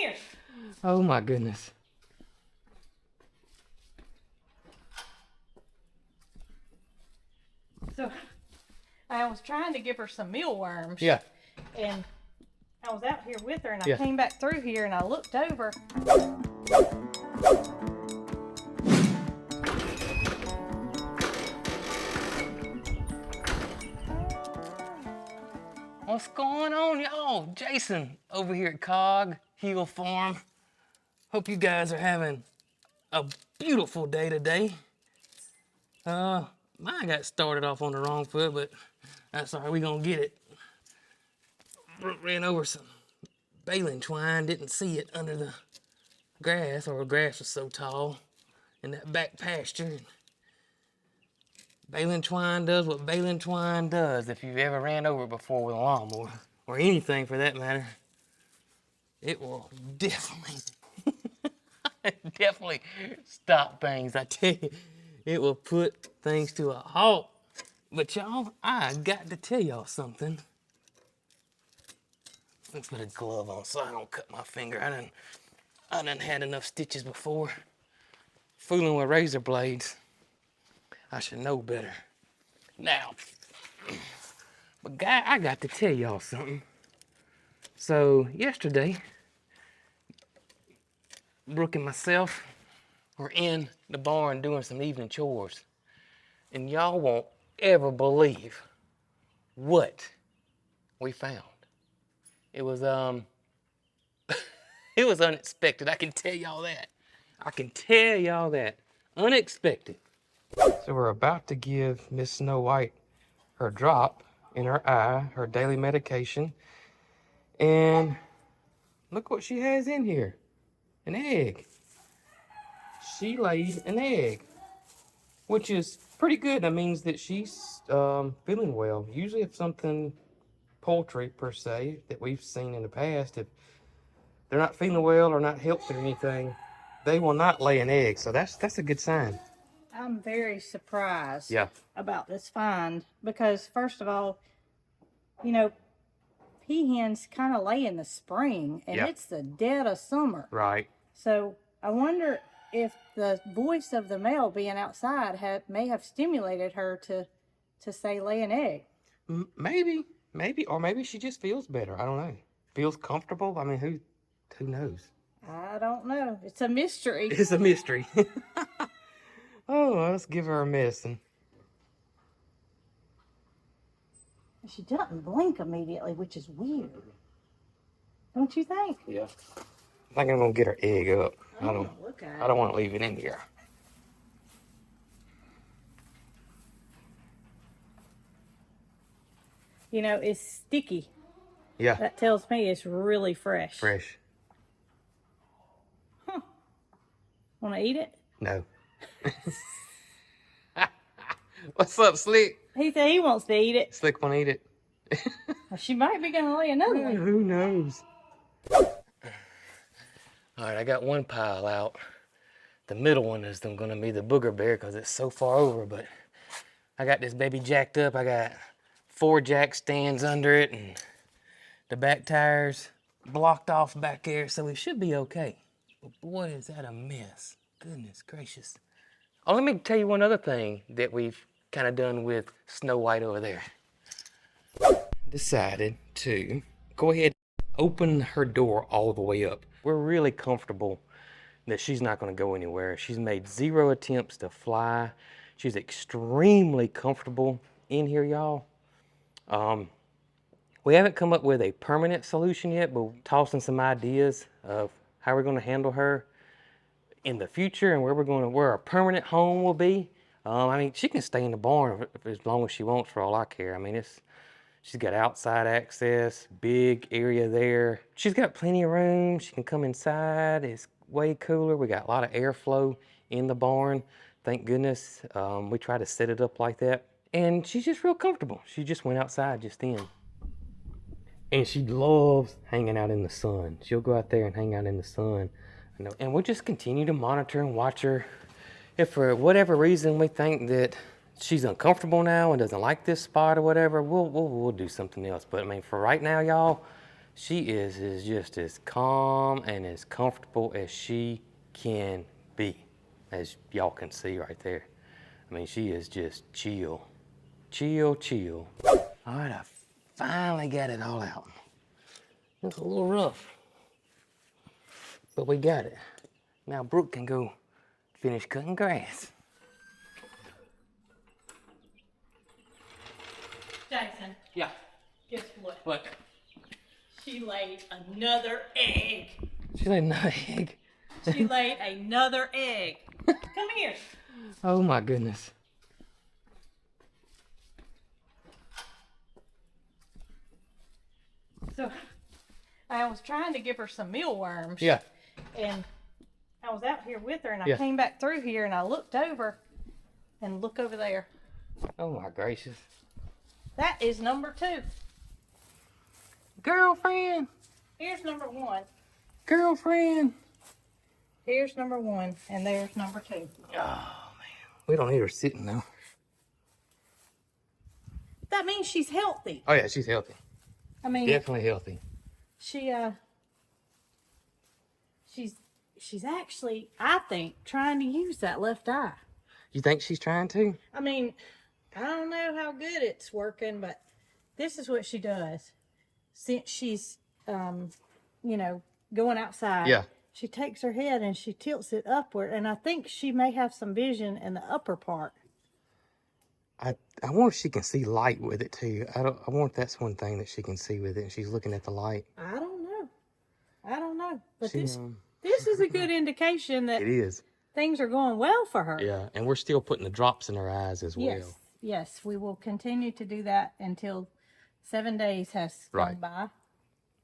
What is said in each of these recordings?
here. Oh my goodness. So I was trying to give her some mealworms. Yeah. And I was out here with her and I Yeah. came back through here and I looked over. What's going on, y'all? Jason over here at Cog Hill Farm. Hope you guys are having a beautiful day today. Mine got started off on the wrong foot, but that's all right, we gonna get it. Ran over some baling twine, didn't see it under the grass, or the grass was so tall in that back pasture. Baling twine does what baling twine does. If you've ever ran over it before with a lawnmower, or anything for that matter, it will definitely stop things. I tell you, it will put things to a halt. But y'all, I got to tell y'all something. Let's put a glove on so I don't cut my finger. I done had enough stitches before. Fooling with razor blades. I should know better. Now, but guy, I got to tell y'all something. So yesterday, Brooke and myself were in the barn doing some evening chores. And y'all won't ever believe what we found. It was it was unexpected. I can tell y'all that. I can tell y'all that. Unexpected. So we're about to give Miss Snow White her drop in her eye, her daily medication. And look what she has in here. An egg. She laid an egg, which is pretty good. That means that she's feeling well. Usually if something poultry per se that we've seen in the past, if they're not feeling well or not healthy or anything, they will not lay an egg. So that's a good sign. I'm very surprised Yeah. about this find because first of all, you know, peahens kind of lay in the spring and Yeah. it's the dead of summer. Right. So I wonder if the voice of the male being outside may have stimulated her to say lay an egg. Maybe, or maybe she just feels better. I don't know. Feels comfortable. I mean, who knows? I don't know. It's a mystery. It's a mystery. Oh, let's give her a medicine. She doesn't blink immediately, which is weird. Don't you think? Yeah. I think I'm gonna get her egg up. I don't want to leave it in here. You know, it's sticky. Yeah. That tells me it's really fresh. Fresh. Huh. Want to eat it? No. What's up, Slick? He said he wants to eat it. Slick want to eat it. Well, she might be going to lay another one. Who knows? All right, I got one pile out. The middle one is going to be the booger bear because it's so far over, but I got this baby jacked up. I got 4 jack stands under it and the back tires blocked off back there, so it should be okay. But boy, is that a mess. Goodness gracious. Oh, let me tell you one other thing that we've kind of done with Snow White over there. Decided to go ahead and open her door all the way up. We're really comfortable that she's not going to go anywhere. She's made 0 attempts to fly. She's extremely comfortable in here, y'all. We haven't come up with a permanent solution yet, but we're tossing some ideas of how we're going to handle her in the future and where our permanent home will be. I mean, she can stay in the barn as long as she wants for all I care. I mean, she's got outside access, big area there. She's got plenty of room. She can come inside. It's way cooler. We got a lot of airflow in the barn. Thank goodness. We try to set it up like that. And she's just real comfortable. She just went outside just then. And she loves hanging out in the sun. She'll go out there and hang out in the sun. And we'll just continue to monitor and watch her. If for whatever reason we think that she's uncomfortable now and doesn't like this spot or whatever, we'll do something else. But I mean, for right now, y'all, She is just as calm and as comfortable as she can be, as y'all can see right there. I mean, she is just chill. Chill, chill. All right, I finally got it all out. It's a little rough, but we got it. Now Brooke can go finish cutting grass. Jason, Yeah. guess what? What? She laid another egg. She laid another egg. She laid another egg. Come here. Oh my goodness. So, I was trying to give her some mealworms. Yeah. And I was out here with her, and I Yeah. came back through here, and I looked over, and look over there. Oh my gracious. That is number 2. Girlfriend. Here's number 1. Girlfriend. Here's number 1, and there's number 2. Oh man. We don't need her sitting though. That means she's healthy. Oh yeah, she's healthy. I mean, Definitely healthy. she's actually, I think, trying to use that left eye. You think she's trying to? I mean, I don't know how good it's working, but this is what she does. Since she's, going outside. Yeah. She takes her head and she tilts it upward, and I think she may have some vision in the upper part. I wonder if she can see light with it too. I wonder if that's one thing that she can see with it, and she's looking at the light. I don't know. But She, this is a good indication that It is. things are going well for her. Yeah, and we're still putting the drops in her eyes as well. Yes, we will continue to do that until 7 days has gone Right. by.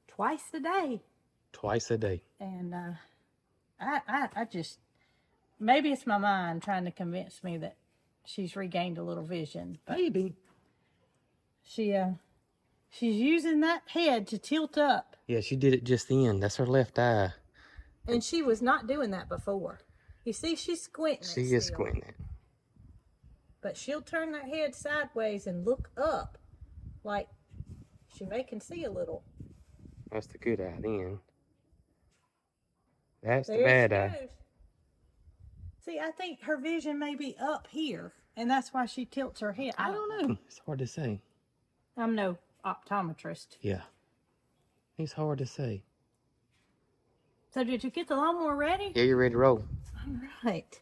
Twice a day. Twice a day. And I just, maybe it's my mind trying to convince me that she's regained a little vision. But Maybe. she's using that head to tilt up. Yeah, she did it just then. That's her left eye. And she was not doing that before. You see, she's squinting. She is squinting it. But she'll turn that head sideways and look up, like she may can see a little. That's the good eye then. That's the There bad she eye. goes. See, I think her vision may be up here, and that's why she tilts her head. I don't know. It's hard to say. I'm no optometrist. Yeah. It's hard to say. So did you get the lawnmower ready? Yeah, you ready to roll? All right.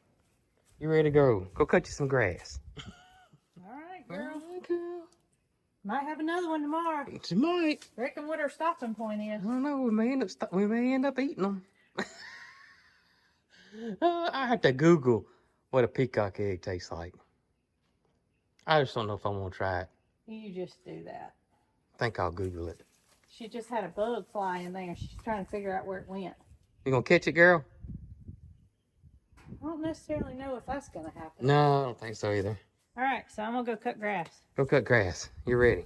You ready to go? Go cut you some grass. All right, girl. Alright, girl. Might have another one tomorrow. She might. Reckon what her stopping point is. I don't know. We may end up eating them. I have to Google what a peacock egg tastes like. I just don't know if I want to try it. You just do that. I think I'll Google it. She just had a bug fly in there. She's trying to figure out where it went. You gonna catch it, girl? I don't necessarily know if that's going to happen. No, I don't think so either. All right, so I'm going to go cut grass. Go cut grass. You ready?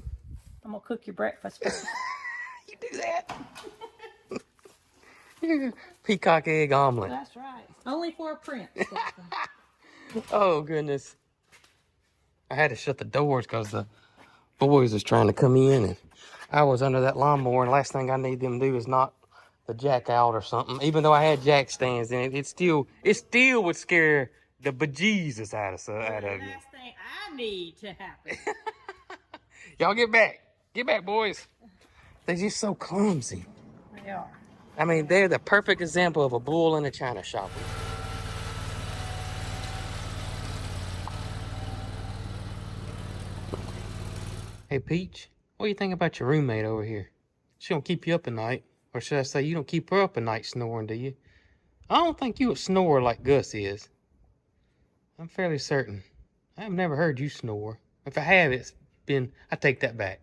I'm going to cook your breakfast first. You do that. Peacock egg omelet. That's right. Only for a prince. Oh, goodness. I had to shut the doors because the boys was trying to come in, and I was under that lawnmower, and the last thing I need them to do is knock the jack out or something. Even though I had jack stands in it, it still would scare the bejesus out of The you. last thing I need to happen. Y'all get back. Get back, boys. They're just so clumsy. They are. I mean, they're the perfect example of a bull in a china shop. Hey, Peach, what do you think about your roommate over here? She don't keep you up at night. Or should I say, you don't keep her up at night snoring, do you? I don't think you a snorer like Gus is. I'm fairly certain. I've never heard you snore. If I have, it's been... I take that back.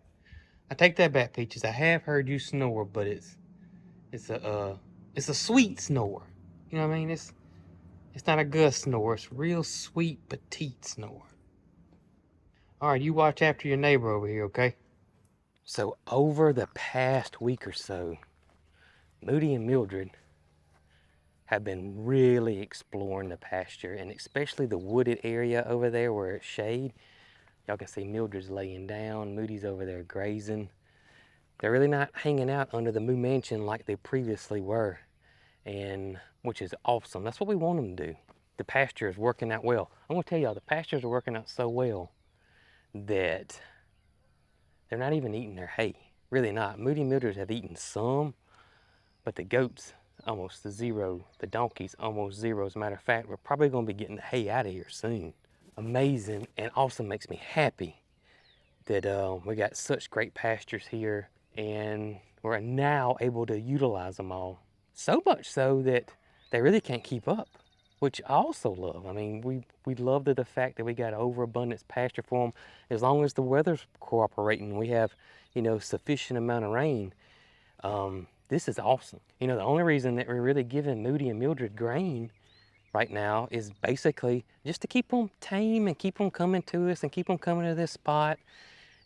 I take that back, Peaches. I have heard you snore, but it's a sweet snore. You know what I mean? It's not a Gus snore. It's real sweet, petite snore. All right, you watch after your neighbor over here, okay? So over the past week or so, Moody and Mildred have been really exploring the pasture, and especially the wooded area over there where it's shade. Y'all can see Mildred's laying down, Moody's over there grazing. They're really not hanging out under the Moo Mansion like they previously were, and which is awesome. That's what we want them to do. The pasture is working out well. I'm gonna tell y'all, the pastures are working out so well that they're not even eating their hay. Really not. Moody Mildreds have eaten some, but the goats almost zero. The donkeys almost zero. As a matter of fact, we're probably gonna be getting the hay out of here soon. Amazing, and also makes me happy that we got such great pastures here, and we're now able to utilize them all. So much so that they really can't keep up, which I also love. I mean, we love the fact that we got overabundance pasture for them. As long as the weather's cooperating, we have, you know, sufficient amount of rain. This is awesome. You know, the only reason that we're really giving Moody and Mildred grain right now is basically just to keep them tame and keep them coming to us and keep them coming to this spot.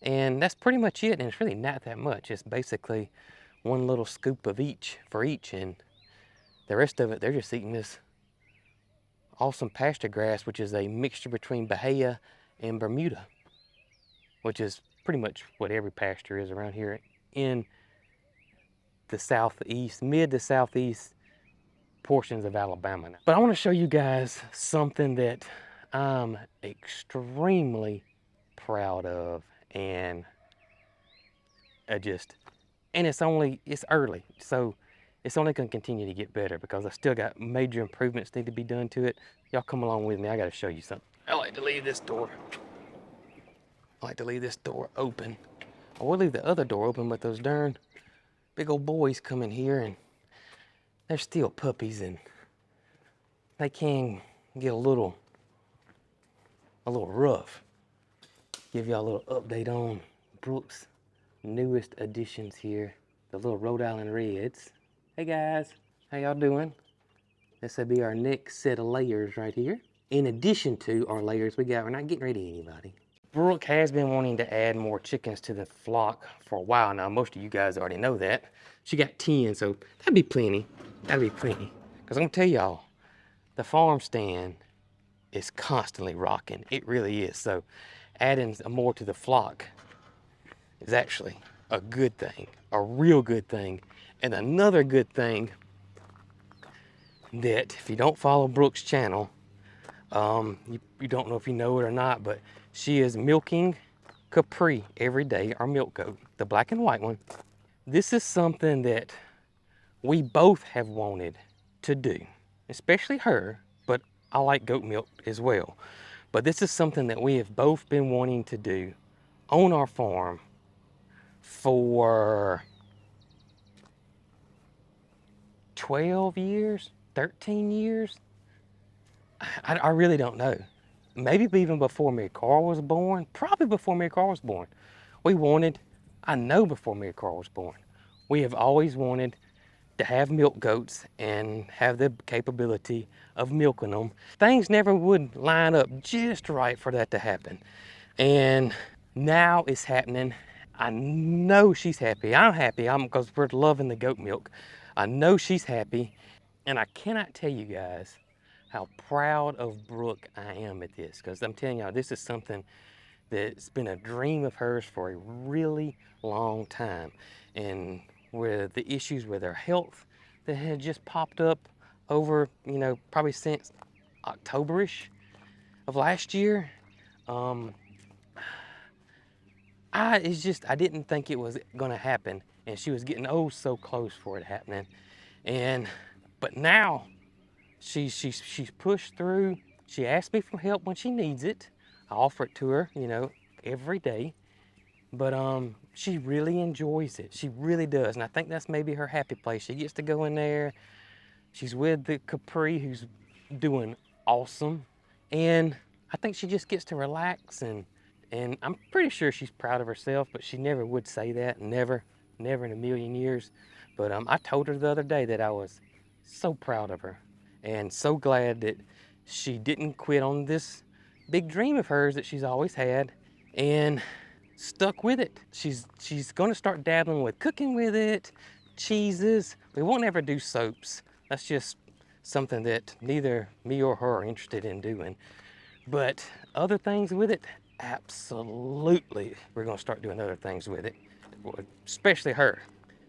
And that's pretty much it. And it's really not that much. It's basically one little scoop of each for each. And the rest of it, they're just eating this awesome pasture grass, which is a mixture between Bahia and Bermuda, which is pretty much what every pasture is around here in the southeast, mid to southeast portions of Alabama. But I want to show you guys something that I'm extremely proud of, and it's early, so it's only going to continue to get better because I still got major improvements need to be done to it. Y'all come along with me. I got to show you something. I like to leave this door open. I would leave the other door open, but those darn big old boys come in here and they're still puppies, and they can get a little rough. Give y'all a little update on Brooke's newest additions here, the little Rhode Island Reds. Hey guys, how y'all doing? This will be our next set of layers right here. In addition to our layers we're not getting rid of anybody. Brooke has been wanting to add more chickens to the flock for a while now. Most of you guys already know that. She got 10, so that'd be plenty. That'd be plenty. Because I'm gonna tell y'all, the farm stand is constantly rocking. It really is. So adding more to the flock is actually a good thing, a real good thing. And another good thing that if you don't follow Brooke's channel, you don't know if you know it or not, but she is milking Capri every day, our milk goat, the black and white one. This is something that we both have wanted to do, especially her, but I like goat milk as well. But this is something that we have both been wanting to do on our farm for 12 years, 13 years. I really don't know. Maybe even before Mary Carl was born, probably before Mary Carl was born. I know before Mary Carl was born, we have always wanted to have milk goats and have the capability of milking them. Things never would line up just right for that to happen. And now it's happening. I know she's happy. I'm happy because we're loving the goat milk. I know she's happy. And I cannot tell you guys how proud of Brooke I am at this, because I'm telling y'all, this is something that's been a dream of hers for a really long time. And with the issues with her health that had just popped up over, you know, probably since October-ish of last year, I didn't think it was gonna happen, and she was getting oh so close for it happening. But now she's pushed through. She asks me for help when she needs it. I offer it to her, you know, every day. But she really enjoys it. She really does. And I think that's maybe her happy place. She gets to go in there. She's with the Capri, who's doing awesome. And I think she just gets to relax, and I'm pretty sure she's proud of herself, but she never would say that. Never in a million years. But I told her the other day that I was so proud of her and so glad that she didn't quit on this big dream of hers that she's always had and stuck with it. She's gonna start dabbling with cooking with it, cheeses. We won't ever do soaps. That's just something that neither me or her are interested in doing. But other things with it, absolutely, we're gonna start doing other things with it. especially her.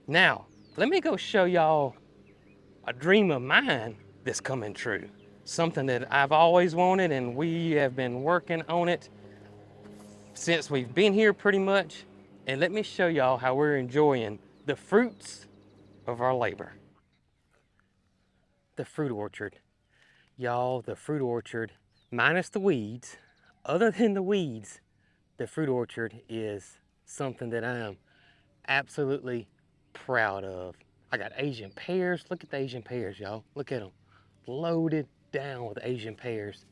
Now, let me go show y'all a dream of mine that's coming true. Something that I've always wanted, and we have been working on it since we've been here pretty much. And let me show y'all how we're enjoying the fruits of our labor. The fruit orchard. Y'all, the fruit orchard, minus the weeds, other than the weeds, the fruit orchard is something that I am absolutely proud of. I got Asian pears. Look at the Asian pears, y'all. Look at them. Loaded down with Asian pears.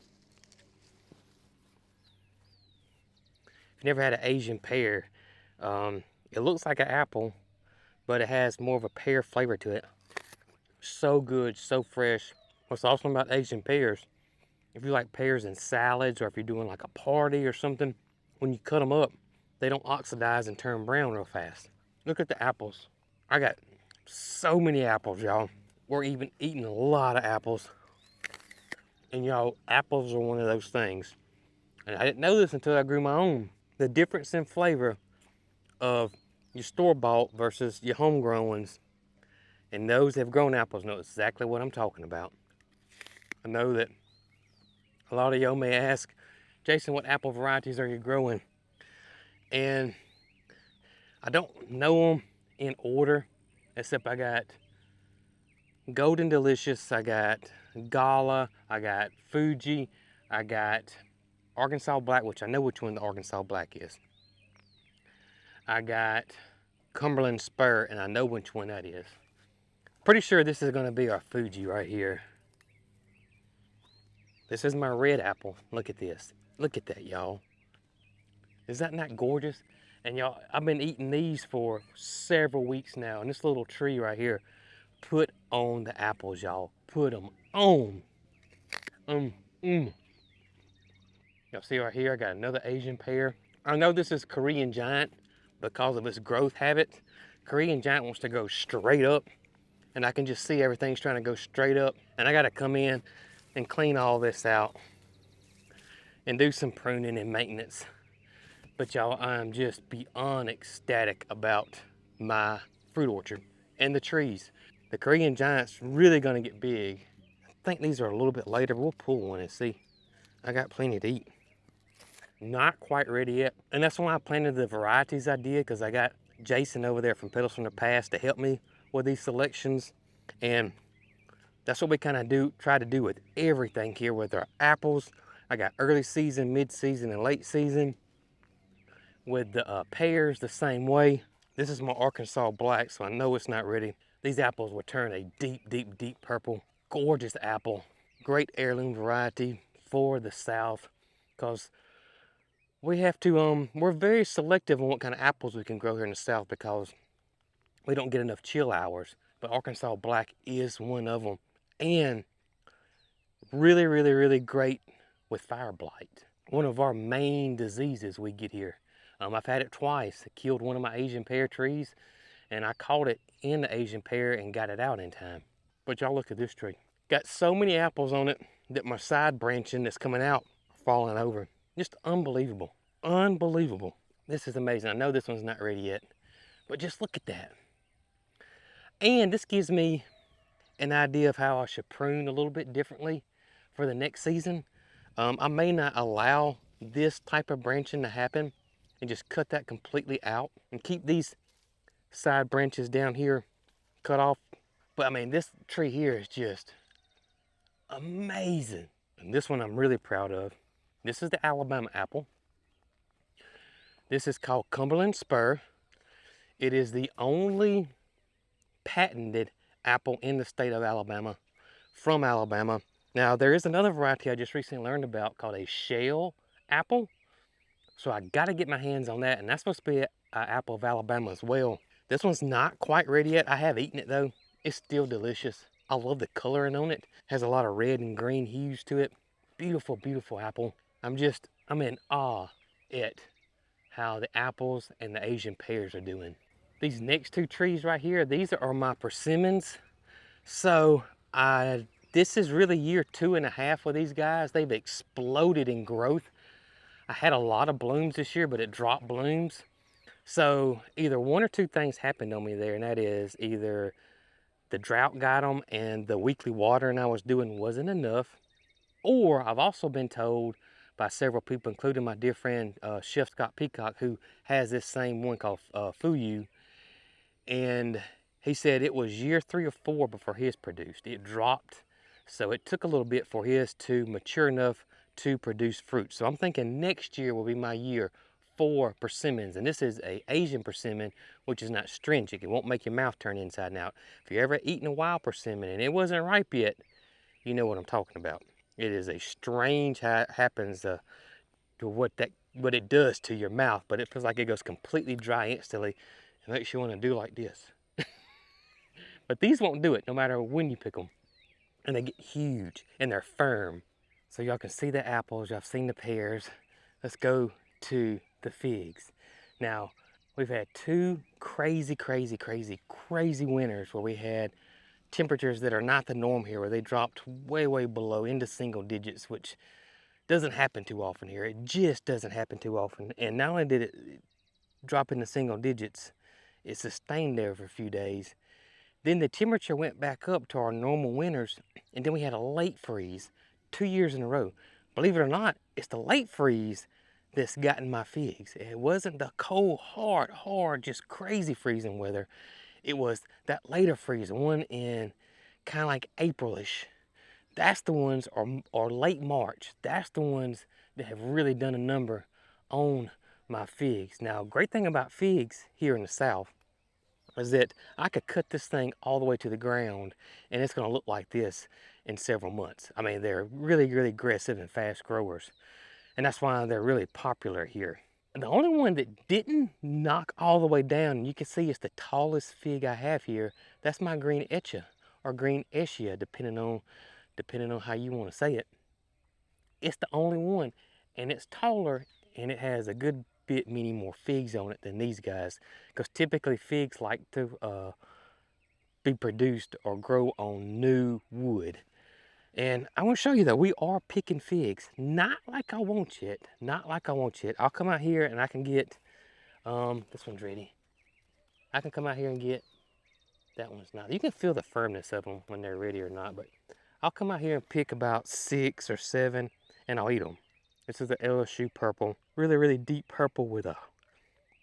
If you've never had an Asian pear, it looks like an apple, but it has more of a pear flavor to it. So good, so fresh. What's awesome about Asian pears, if you like pears in salads or if you're doing like a party or something, when you cut them up, they don't oxidize and turn brown real fast. Look at the apples. I got so many apples, y'all. We're even eating a lot of apples. And y'all, apples are one of those things. And I didn't know this until I grew my own. The difference in flavor of your store-bought versus your homegrown ones. And those that have grown apples know exactly what I'm talking about. I know that a lot of y'all may ask, Jason, what apple varieties are you growing? And I don't know them in order, except I got Golden Delicious, I got Gala, I got Fuji, I got Arkansas Black, which I know which one the Arkansas Black is. I got Cumberland Spur, and I know which one that is. Pretty sure this is gonna be our Fuji right here. This is my red apple. Look at this. Look at that, y'all. Is that not gorgeous? And y'all, I've been eating these for several weeks now, and this little tree right here, put on the apples, y'all. Put them on. Y'all see right here, I got another Asian pear. I know this is Korean Giant because of its growth habit. Korean Giant wants to go straight up, and I can just see everything's trying to go straight up. And I gotta come in and clean all this out and do some pruning and maintenance. But y'all, I'm just beyond ecstatic about my fruit orchard and the trees. The Korean Giant's really gonna get big. I think these are a little bit later. We'll pull one and see. I got plenty to eat. Not quite ready yet. And that's why I planted the varieties I did, because I got Jason over there from Petals from the Past to help me with these selections. And that's what we kind of try to do with everything here with our apples. I got early season, mid-season, and late season. With the pears, the same way. This is my Arkansas Black, so I know it's not ready. These apples will turn a deep, deep, deep purple. Gorgeous apple. Great heirloom variety for the South, because we have to, we're very selective on what kind of apples we can grow here in the South because we don't get enough chill hours. But Arkansas Black is one of them. And really, really, really great with fire blight. One of our main diseases we get here. I've had it twice. It killed one of my Asian pear trees, and I caught it in the Asian pear and got it out in time. But y'all look at this tree. Got so many apples on it that my side branching that's coming out are falling over. Just unbelievable. Unbelievable. This is amazing. I know this one's not ready yet, but just look at that. And this gives me an idea of how I should prune a little bit differently for the next season. I may not allow this type of branching to happen and just cut that completely out and keep these side branches down here cut off. But I mean, this tree here is just amazing. And this one I'm really proud of. This is the Alabama apple. This is called Cumberland Spur. It is the only patented apple in the state of Alabama, from Alabama. Now, there is another variety I just recently learned about called a shell apple. So I gotta get my hands on that, and that's supposed to be an apple of Alabama as well. This one's not quite ready yet. I have eaten it though. It's still delicious. I love the coloring on it. Has a lot of red and green hues to it. Beautiful, beautiful apple. I'm in awe at how the apples and the Asian pears are doing. These next two trees right here, these are my persimmons. So this is really year 2.5 with these guys. They've exploded in growth. I had a lot of blooms this year, but it dropped blooms. So either one or two things happened on me there, and that is either the drought got them and the weekly watering I was doing wasn't enough, or I've also been told by several people, including my dear friend Chef Scott Peacock, who has this same one called Fuyu, and he said it was year 3 or 4 before his produced. It dropped, so it took a little bit for his to mature enough to produce fruit. So I'm thinking next year will be my year for persimmons, and this is a Asian persimmon, which is not stringent. It won't make your mouth turn inside and out. If you're ever eating a wild persimmon and it wasn't ripe yet, you know what I'm talking about. It is a strange how it happens to what it does to your mouth, but it feels like it goes completely dry instantly. It makes you want to do like this. But these won't do it no matter when you pick them. And they get huge and they're firm. So y'all can see the apples, y'all have seen the pears. Let's go to the figs. Now, we've had 2 crazy winters where we had temperatures that are not the norm here, where they dropped way below into single digits, which doesn't happen too often here. It just doesn't happen too often. And not only did it drop into single digits, it sustained there for a few days. Then the temperature went back up to our normal winters, and then we had a late freeze 2 years in a row. Believe it or not, it's the late freeze that's gotten my figs. It wasn't the cold, hard, just crazy freezing weather. It was that later freeze, one in kind of like Aprilish. That's the ones, or late March. That's the ones that have really done a number on my figs. Now, great thing about figs here in the South is that I could cut this thing all the way to the ground and it's gonna look like this in several months. I mean, they're really aggressive and fast growers. And that's why they're really popular here. The only one that didn't knock all the way down, and you can see it's the tallest fig I have here, that's my green etcha, or green eschia, depending on how you want to say it. It's the only one, and it's taller, and it has a good bit many more figs on it than these guys, because typically figs like to be produced or grow on new wood. And I want to show you that we are picking figs, not like I want yet, not like I want yet. I'll come out here and I can get, this one's ready. I can come out here and get, that one's not. You can feel the firmness of them when they're ready or not, but I'll come out here and pick about 6 or 7 and I'll eat them. This is the LSU purple, really deep purple with a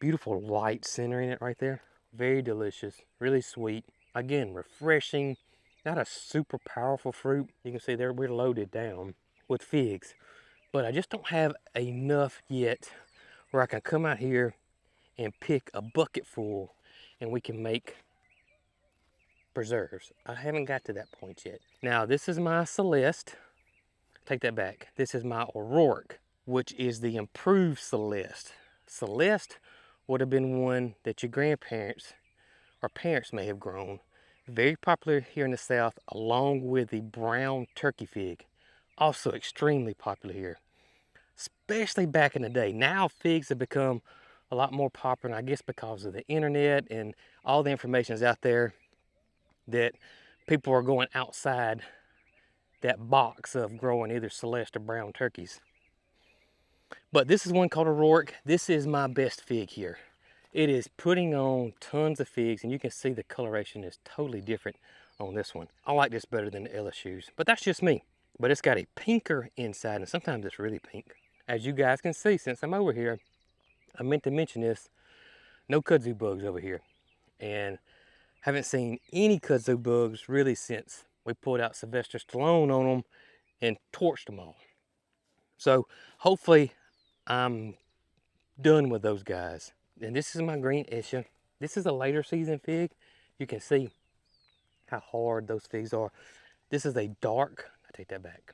beautiful light center in it right there. Very delicious, really sweet. Again, refreshing, not a super powerful fruit. You can see there we're loaded down with figs, but I just don't have enough yet where I can come out here and pick a bucket full and we can make preserves. I haven't got to that point yet. Now, this is my Celeste. Take that back. This is my O'Rourke, which is the improved Celeste. Celeste would have been one that your grandparents or parents may have grown. Very popular here in the South, along with the brown turkey fig. Also extremely popular here, especially back in the day. Now figs have become a lot more popular, and I guess because of the internet and all the information is out there, that people are going outside that box of growing either Celeste or brown turkeys. But this is one called O'Rourke. This is my best fig here. It is putting on tons of figs, and you can see the coloration is totally different on this one. I like this better than the LSUs, but that's just me. But it's got a pinker inside, and sometimes it's really pink. As you guys can see, since I'm over here, I meant to mention this, no kudzu bugs over here. And haven't seen any kudzu bugs really since we pulled out Sylvester Stallone on them and torched them all. So hopefully I'm done with those guys. And this is my green Esha. This is a later season fig. You can see how hard those figs are. This is a dark, I take that back.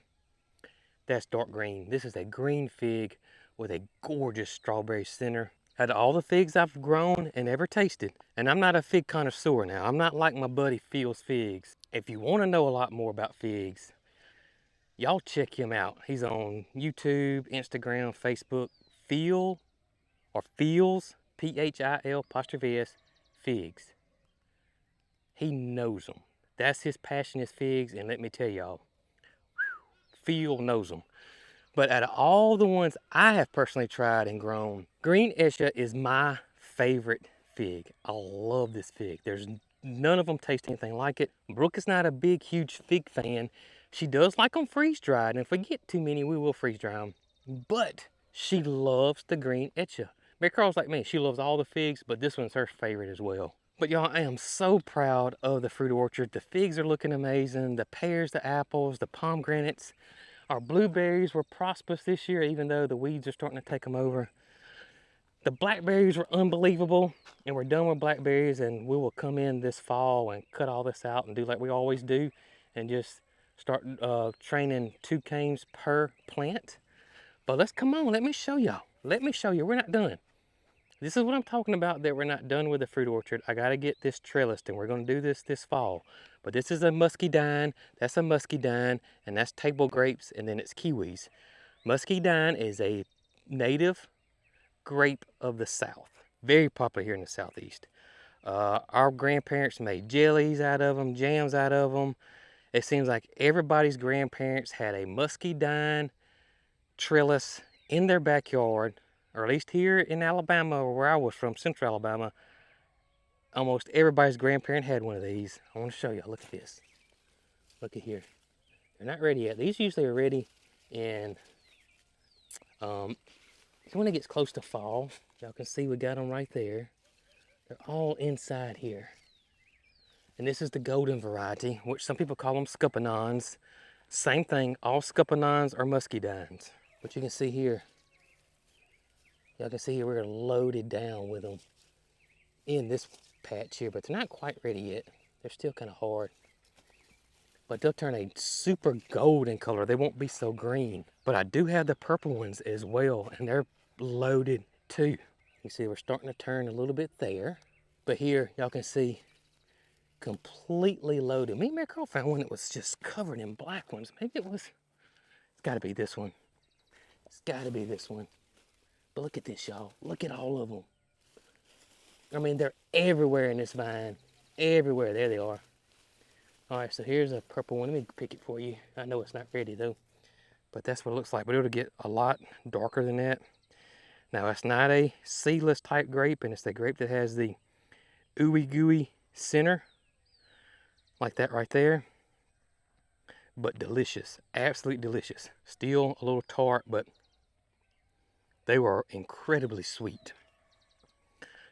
That's dark green. This is a green fig with a gorgeous strawberry center. Out of all the figs I've grown and ever tasted, and I'm not a fig connoisseur now, I'm not like my buddy Phil's Figs. If you want to know a lot more about figs, y'all check him out. He's on YouTube, Instagram, Facebook. Phil, or Phil's, P-H-I-L, apostrophe S, Figs. He knows them. That's his passion is figs, and let me tell y'all, Phil knows them. But out of all the ones I have personally tried and grown, green Esha is my favorite fig. I love this fig. There's none of them taste anything like it. Brooke is not a big, huge fig fan. She does like them freeze-dried, and if we get too many, we will freeze-dry them. But she loves the green etcha. Mary Carl's like me. She loves all the figs, but this one's her favorite as well. But y'all, I am so proud of the fruit orchard. The figs are looking amazing. The pears, the apples, the pomegranates. Our blueberries were prosperous this year, even though the weeds are starting to take them over. The blackberries were unbelievable, and we're done with blackberries, and we will come in this fall and cut all this out and do like we always do and just start training 2 canes per plant. But let's come on, let me show y'all. Let me show you, we're not done. This is what I'm talking about, that we're not done with the fruit orchard. I gotta get this trellised, and we're gonna do this fall. But this is a muscadine, that's a muscadine, and that's table grapes, and then it's kiwis. Muscadine is a native grape of the South. Very popular here in the Southeast. Our grandparents made jellies out of them, jams out of them. It seems like everybody's grandparents had a muscadine trellis in their backyard, or at least here in Alabama, or where I was from, Central Alabama. Almost everybody's grandparent had one of these. I want to show you. Look at this. Look at here. They're not ready yet. These usually are ready in when it gets close to fall. Y'all can see we got them right there. They're all inside here. And this is the golden variety, which some people call them scuppernons. Same thing, all scuppernons are muscadines. But you can see here, y'all can see here we're loaded down with them in this patch here, but they're not quite ready yet. They're still kind of hard. But they'll turn a super golden color. They won't be so green. But I do have the purple ones as well, and they're loaded too. You see we're starting to turn a little bit there. But here, y'all can see completely loaded. Me and Mary Carl found one that was just covered in black ones. Maybe it was, it's gotta be this one. It's gotta be this one. But look at this, y'all. Look at all of them. I mean, they're everywhere in this vine. Everywhere, there they are. All right, so here's a purple one. Let me pick it for you. I know it's not ready though, but that's what it looks like. But it'll get a lot darker than that. Now, it's not a seedless type grape, and it's the grape that has the ooey gooey center, like that right there. But delicious, absolutely delicious. Still a little tart, but they were incredibly sweet.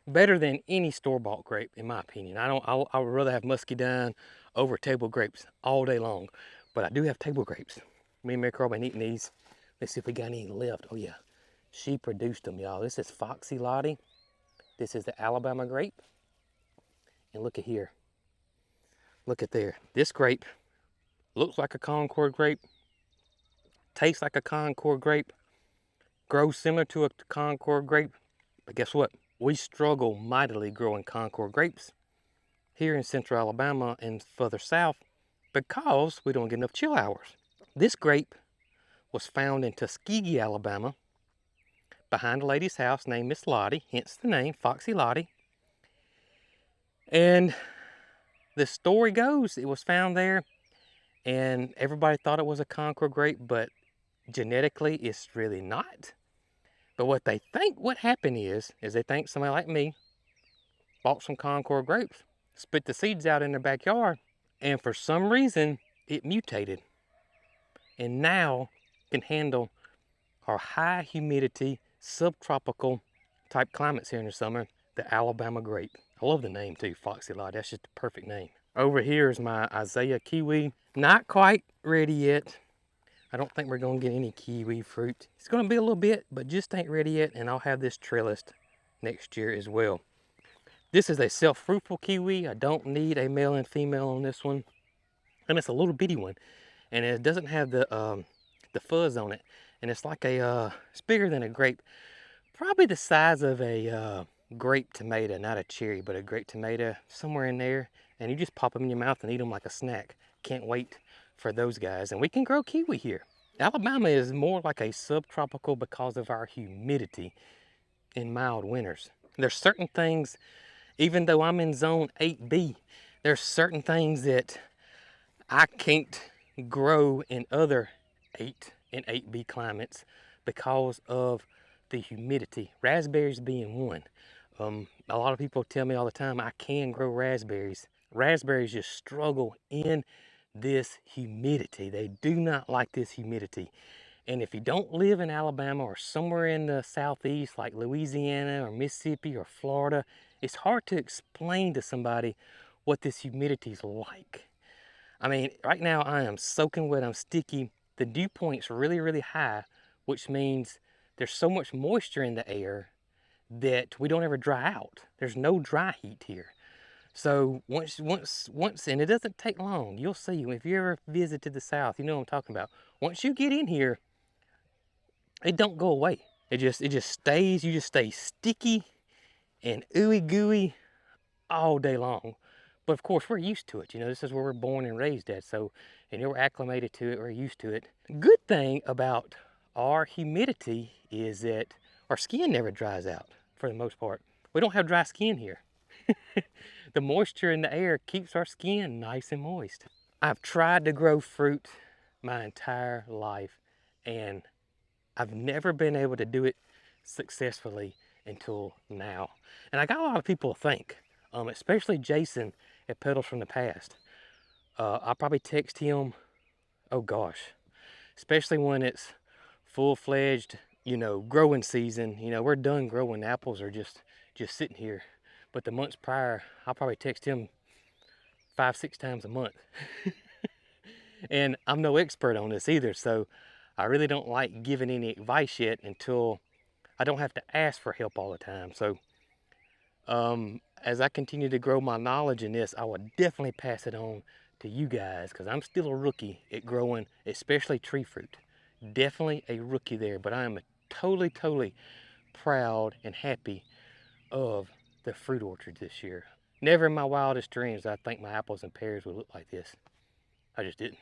Better than any store-bought grape, in my opinion. I would rather have muscadine over table grapes all day long. But I do have table grapes. Me and Mary Carl been eating these. Let's see if we got any left. Oh yeah, she produced them, y'all. This is Foxy Lottie. This is the Alabama grape. And look at here. Look at there. This grape looks like a Concord grape. Tastes like a Concord grape. Grows similar to a Concord grape. But guess what? We struggle mightily growing Concord grapes here in Central Alabama and further south because we don't get enough chill hours. This grape was found in Tuskegee, Alabama, behind a lady's house named Miss Lottie, hence the name, Foxy Lottie. And the story goes, it was found there, and everybody thought it was a Concord grape, but genetically it's really not. But what they think what happened is they think somebody like me bought some Concord grapes, spit the seeds out in their backyard, and for some reason it mutated. And now can handle our high humidity, subtropical type climates here in the summer, the Alabama grape. I love the name too, Foxy Lottie. That's just the perfect name. Over here is my Isaiah kiwi. Not quite ready yet. I don't think we're gonna get any kiwi fruit. It's gonna be a little bit, but just ain't ready yet, and I'll have this trellised next year as well. This is a self-fruitful kiwi. I don't need a male and female on this one. And it's a little bitty one. And it doesn't have the fuzz on it. And it's like it's bigger than a grape. Probably the size of a grape tomato, not a cherry, but a grape tomato, somewhere in there. And you just pop them in your mouth and eat them like a snack. Can't wait for those guys. And we can grow kiwi here. Alabama is more like a subtropical because of our humidity in mild winters. There's certain things, even though I'm in zone 8B, there's certain things that I can't grow in other 8 and 8B climates because of the humidity. Raspberries being one. A lot of people tell me all the time I can grow raspberries. Raspberries just struggle in this humidity. They do not like this humidity. And if you don't live in Alabama or somewhere in the southeast like Louisiana or Mississippi or Florida, it's hard to explain to somebody what this humidity is like. I mean, right now I am soaking wet, I'm sticky. The dew point's really, really high, which means there's so much moisture in the air that we don't ever dry out. There's no dry heat here. So once, and it doesn't take long. You'll see, if you ever visited the South, you know what I'm talking about. Once you get in here, it don't go away. It just stays, you just stay sticky and ooey gooey all day long. But of course, we're used to it. You know, this is where we're born and raised at. So, and we're acclimated to it, we're used to it. Good thing about our humidity is that our skin never dries out for the most part. We don't have dry skin here. The moisture in the air keeps our skin nice and moist. I've tried to grow fruit my entire life, and I've never been able to do it successfully until now. And I got a lot of people to thank, especially Jason at Petals from the Past. I'll probably text him, oh gosh, especially when it's full-fledged, you know, growing season. You know, we're done growing. Apples are just sitting here. But the months prior, I'll probably text him 5-6 times a month. And I'm no expert on this either, so I really don't like giving any advice yet until I don't have to ask for help all the time. So as I continue to grow my knowledge in this, I will definitely pass it on to you guys, because I'm still a rookie at growing, especially tree fruit. Definitely a rookie there, but I am totally proud and happy of the fruit orchard this year. Never in my wildest dreams did I think my apples and pears would look like this. I just didn't.